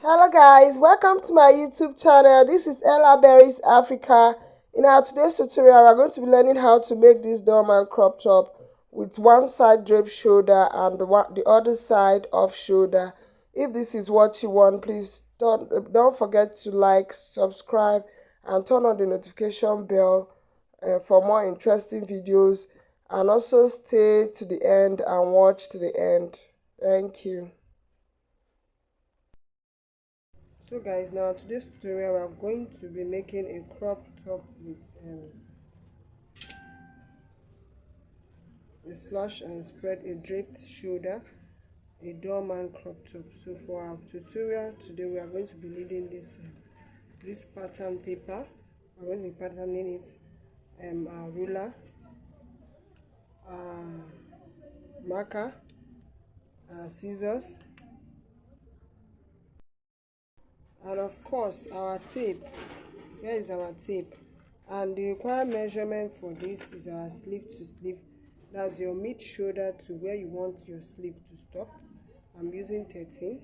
Hello guys, welcome to my YouTube channel. This is Ella Berries Africa. In our today's tutorial, we're going to be learning how to make this Dorman crop top with one side drape shoulder and the other side off shoulder. If this is what you want, please don't forget to like, subscribe, and turn on the notification bell for more interesting videos. And also stay to the end and watch to the end. Thank you. So guys, now today's tutorial we are going to be making a crop top with a slash and spread, a draped shoulder, a doorman crop top. So for our tutorial today, we are going to be needing this pattern paper. We're going to be patterning it, our ruler, marker, scissors, and of course our tape. Here is our tape, and the required measurement for this is our sleeve to sleeve. That's your mid shoulder to where you want your sleeve to stop. I'm using 13.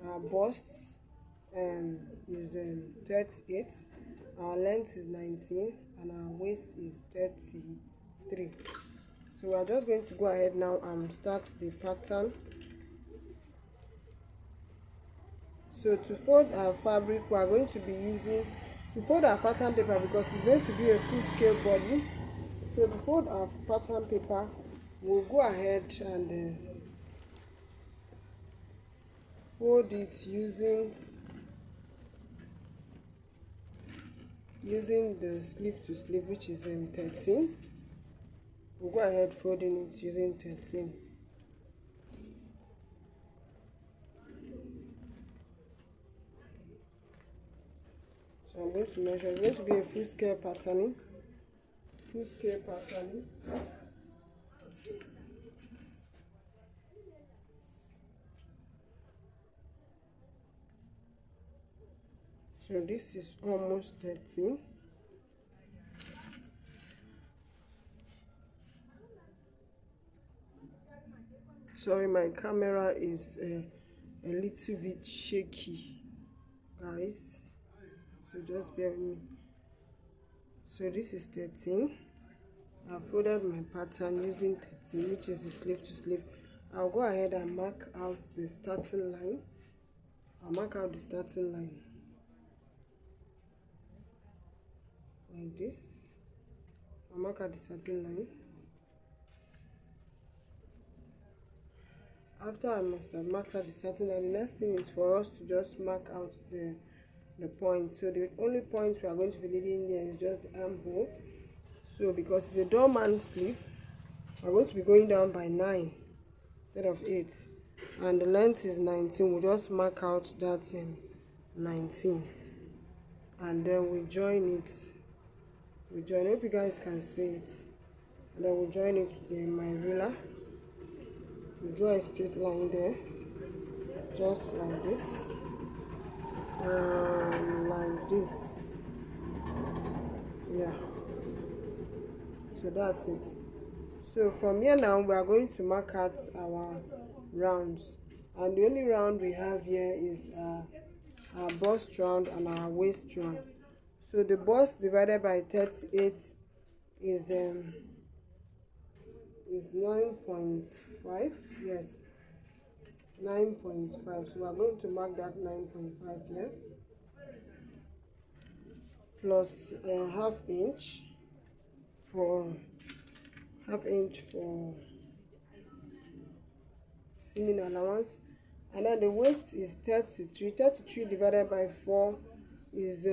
Our busts is 38. Our length is 19, and our waist is 33. So we are just going to go ahead now and start the pattern. So to fold our fabric, we are going to be using to fold our pattern paper because it's going to be a full scale body. So to fold our pattern paper, we'll go ahead and fold it using the sleeve to sleeve, which is 13. We'll go ahead folding it using 13. So I'm going to measure. It's going to be a full scale patterning. Full scale patterning. So this is almost 13. Sorry, my camera is a little bit shaky, guys. So just bear with me. So this is 13. I've folded my pattern using 13, which is the sleeve to sleeve. I'll go ahead and mark out the starting line. I'll mark out the starting line like this. I'll mark out the starting line. After I must have marked out the starting line, the next thing is for us to just mark out the points. So the only points we are going to be leaving here is just the armhole. So because it's a doorman sleeve, we're going to be going down by 9 instead of 8, and the length is 19. We'll just mark out that 19, and then we join it. I hope you guys can see it, and then we'll join it with my ruler. We draw a straight line there, just like this, and like this. Yeah, so that's it. So from here now, we are going to mark out our rounds, and the only round we have here is our bust round and our waist round. So the bust divided by 38 is 9.5. Yes, 9.5. So we are going to mark that 9.5 here, plus for half inch for seaming allowance, and then the waist is 33. 33 divided by 4 is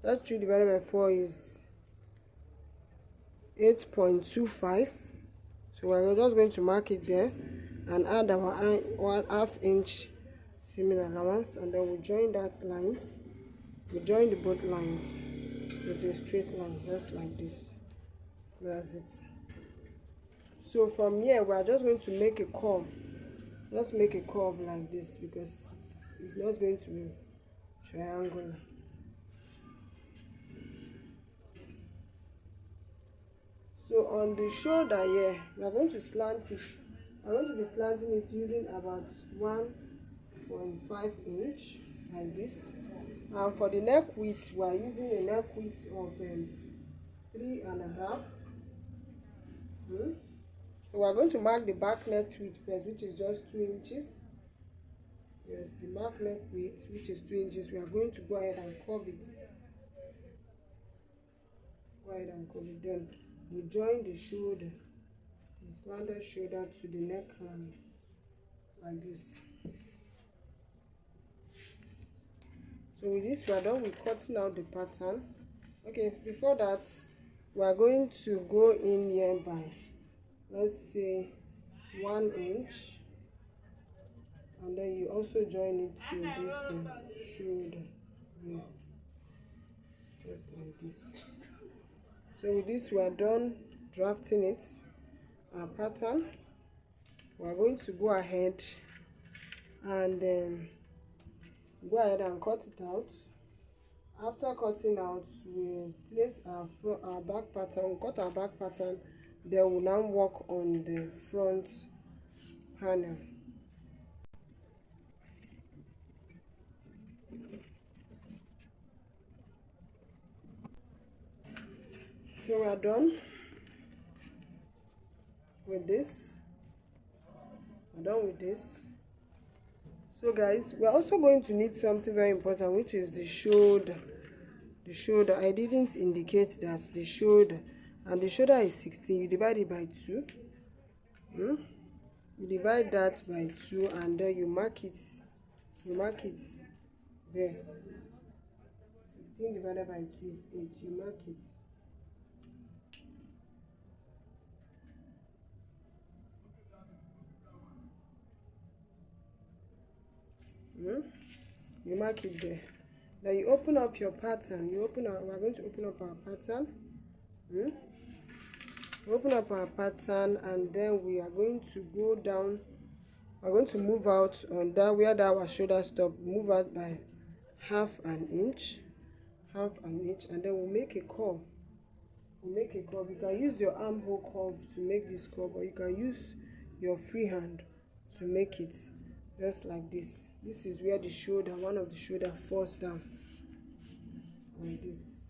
33 divided by 4 is 8.25. So we're just going to mark it there and add our 1/2 inch seaming allowance, and then we join that lines. We join the both lines with a straight line, just like this. That's it. So from here, we are just going to make a curve. Just make a curve like this because it's not going to be triangular. So on the shoulder here, we are going to slant it. I'm going to be slanting it using about 1 0.5 inch like this. And for the neck width, we are using a neck width of 3.5. So we are going to mark the back neck width first, which is just 2 inches. Yes, the back neck width, which is 2 inches. We are going to go ahead and curve it. Go ahead and curve it. Then we join the shoulder, the slanted shoulder to the neckline like this. So with this, we are done with cutting out the pattern. Okay, before that, we are going to go in here by, let's say, 1 inch, and then you also join it to this shoulder here, just like this. So with this, we are done drafting it, our pattern. We are going to go ahead and cut it out. After cutting out, we place our back pattern. We cut our back pattern, then we'll now work on the front panel. So we are done with this. So guys, we're also going to need something very important, which is the shoulder. The shoulder, I didn't indicate that. The shoulder, and the shoulder is 16. You divide it by 2. You divide that by 2, and then you mark it there. 16 divided by 2 is 8. You mark it. You mark it there. Then you open up your pattern. We are going to open up our pattern. Open up our pattern, and then we are going to go down. We're going to move out on that where our shoulder stop. Move out by half an inch, and then we'll make a curve. You can use your armhole curve to make this curve, or you can use your free hand to make it just like this. This is where the shoulder, one of the shoulder, falls down like this.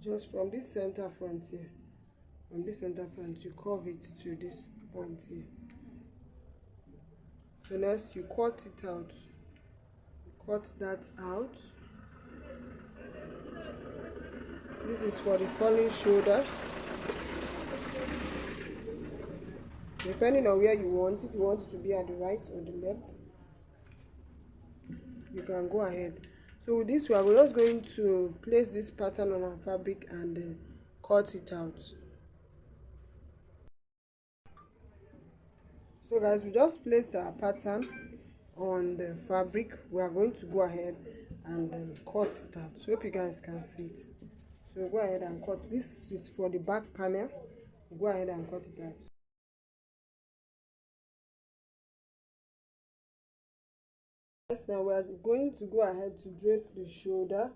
Just from this center front here, you curve it to this point here. So next you cut it out. Cut that out. This is for the falling shoulder. Depending on where you want, if you want it to be at the right or the left, you can go ahead. So with this, we are just going to place this pattern on our fabric and cut it out. So guys, we just placed our pattern on the fabric. We are going to go ahead and cut it out. So hope you guys can see it. So go ahead and cut. This is for the back panel. Go ahead and cut it out. Now we are going to go ahead to drape the shoulder,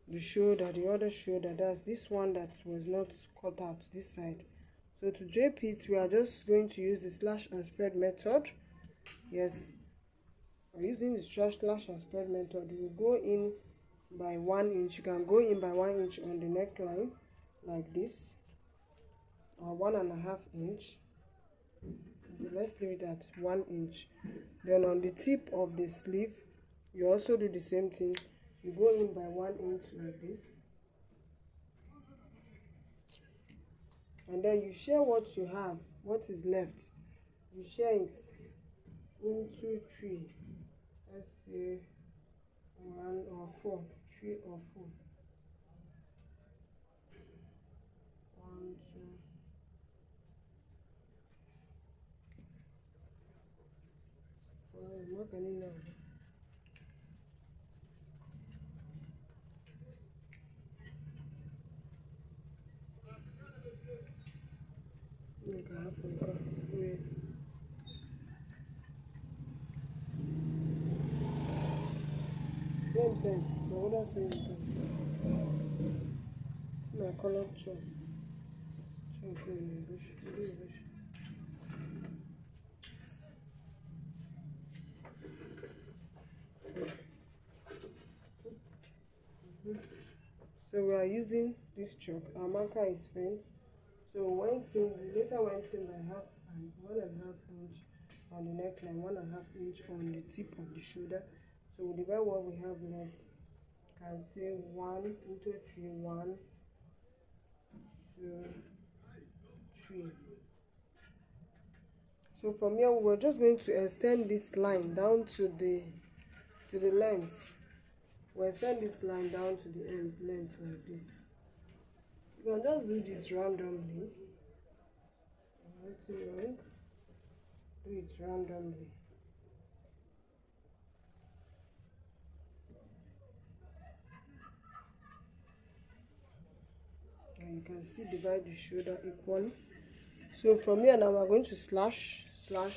the other shoulder. That's this one that was not cut out, this side. So to drape it, we are just going to use the slash and spread method. Yes, we're using the slash and spread method. You go in by 1 inch. You can go in by 1 inch on the neckline like this, or 1.5 inch. Let's leave it at 1 inch. Then on the tip of the sleeve, you also do the same thing. You go in by 1 inch like this, and then you share what you have, what is left. You share it into 3. Let's say 1 or 4, 3 or 4. 1, 2. What can you know? Pen. My other saying pen. My color choice. So we are using this chalk. Our marker is bent. So we later went in by 1.5 inch on the neckline, 1.5 inch on the tip of the shoulder. So we divide what we have left. Can say 1 into 3, 1, 2, 3. So from here we're just going to extend this line down to the length. We'll extend this line down to the end length like this. You can just do this randomly. Nothing wrong. Do it randomly. And you can still divide the shoulder equally. So from here now we're going to slash. Yeah.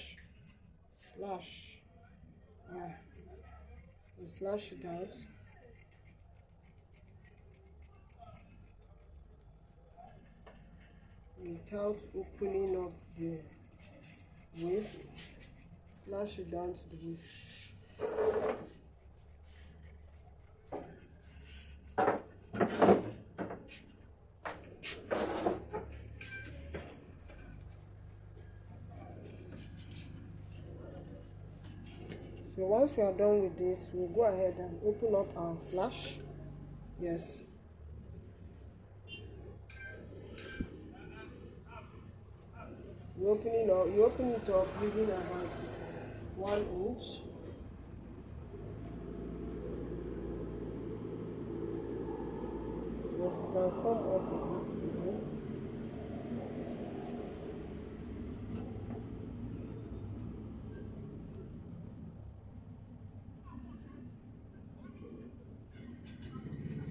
You slash it out. Without opening up the waist, slash it down to the waist. So once we are done with this, we'll go ahead and open up our slash. Yes. You open it up leaving about 1 inch. Yes, you can come up with it.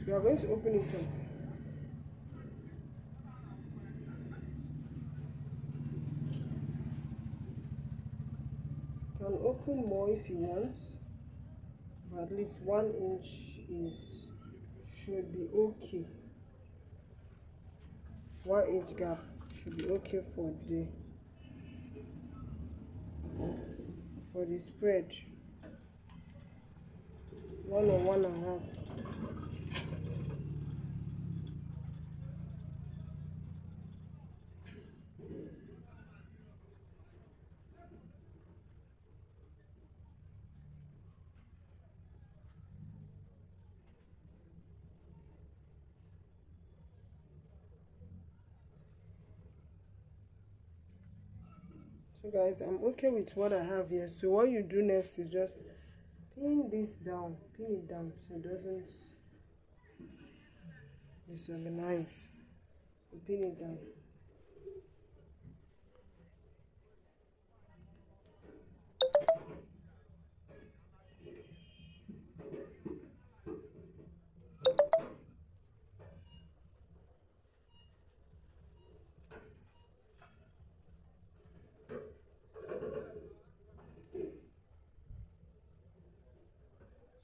We are going to open it up. You can open more if you want, but at least 1 inch should be okay. 1 inch gap should be okay for the spread. 1 or 1.5. So guys, I'm okay with what I have here. So what you do next is just pin it down so it doesn't disorganize. You pin it down.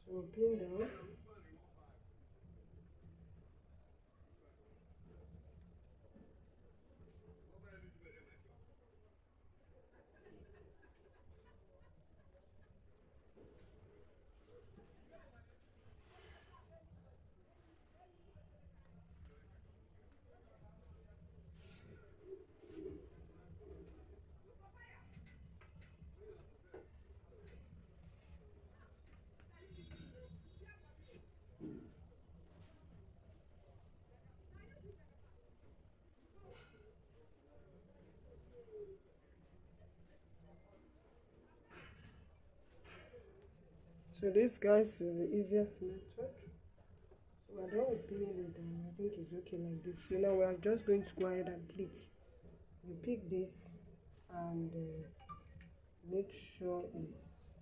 So pin down. So this, guys, is the easiest method. So we're done with pinning it down. I think it's okay like this. So now we are just going to go ahead and pleat. You pick this and make sure it's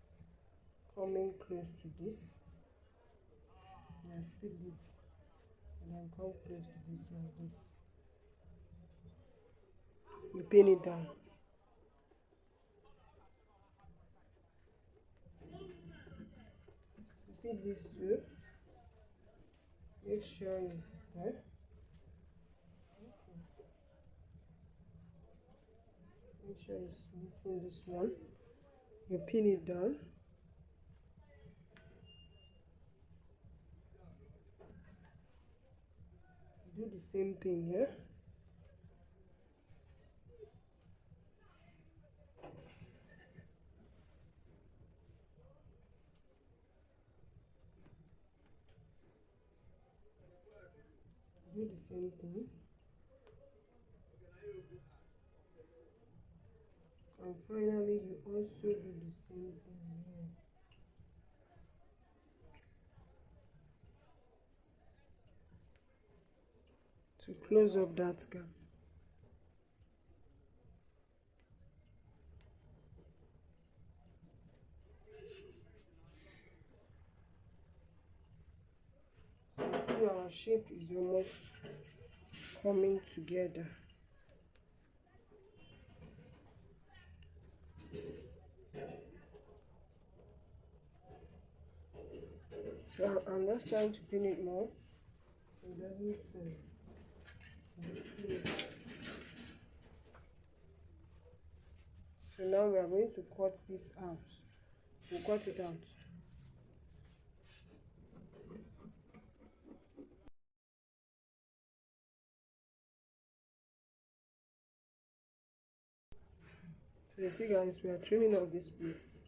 coming close to this. Yes, pick this and then come close to this like this. You pin it down. Pick this too. Make sure it's there. Make sure it's within this one. You pin it down. Do the same thing here. Do the same thing. And finally, you also do the same thing here. To close up that gap. So you see our shape is almost coming together. So I'm just trying to pin it more so it doesn't displace. So now we are going to cut this out. We'll cut it out. So you see guys, we are trimming off this piece.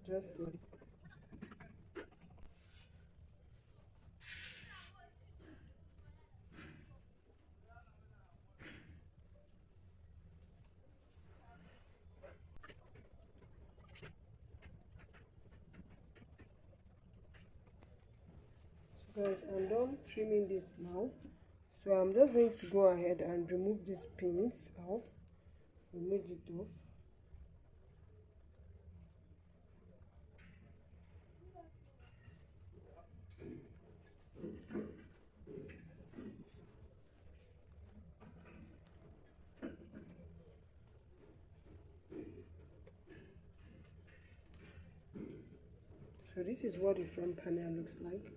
Just like guys, I'm done trimming this now, so I'm just going to go ahead and remove these pins off. Remove it off. So this is what the front panel looks like.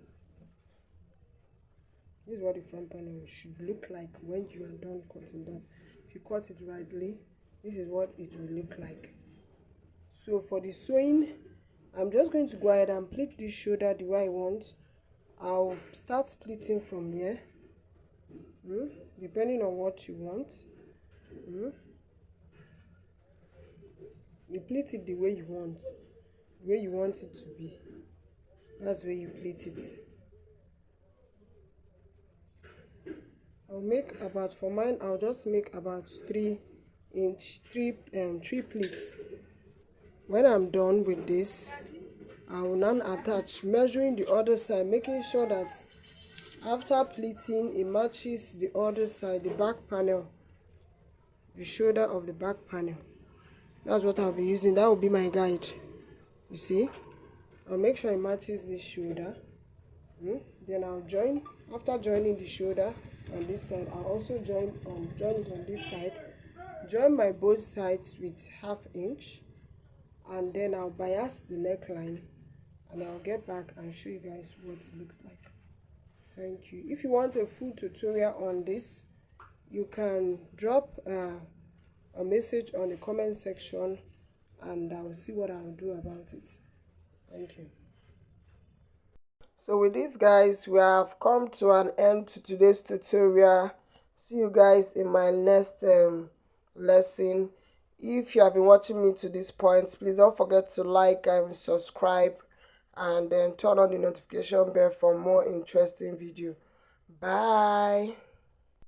This is what the front panel should look like when you are done cutting that. If you cut it rightly, this is what it will look like. So for the sewing, I'm just going to go ahead and pleat this shoulder the way I want. I'll start pleating from here, depending on what you want. You pleat it the way you want, it to be. That's where you pleat it. I'll make about, for mine, I'll just make about 3 pleats. When I'm done with this, I will now attach, measuring the other side, making sure that after pleating it matches the other side, the back panel, the shoulder of the back panel. That's what I'll be using. That will be my guide. You see, I'll make sure it matches this shoulder. Then I'll join. After joining the shoulder on this side, I'll also join it on this side. Join my both sides with 1/2 inch, and then I'll bias the neckline, and I'll get back and show you guys what it looks like. Thank you. If you want a full tutorial on this, you can drop a message on the comment section, and I will see what I will do about it. Thank you. So with this guys, we have come to an end to today's tutorial. See you guys in my next lesson. If you have been watching me to this point, please don't forget to like and subscribe, and then turn on the notification bell for more interesting video. Bye.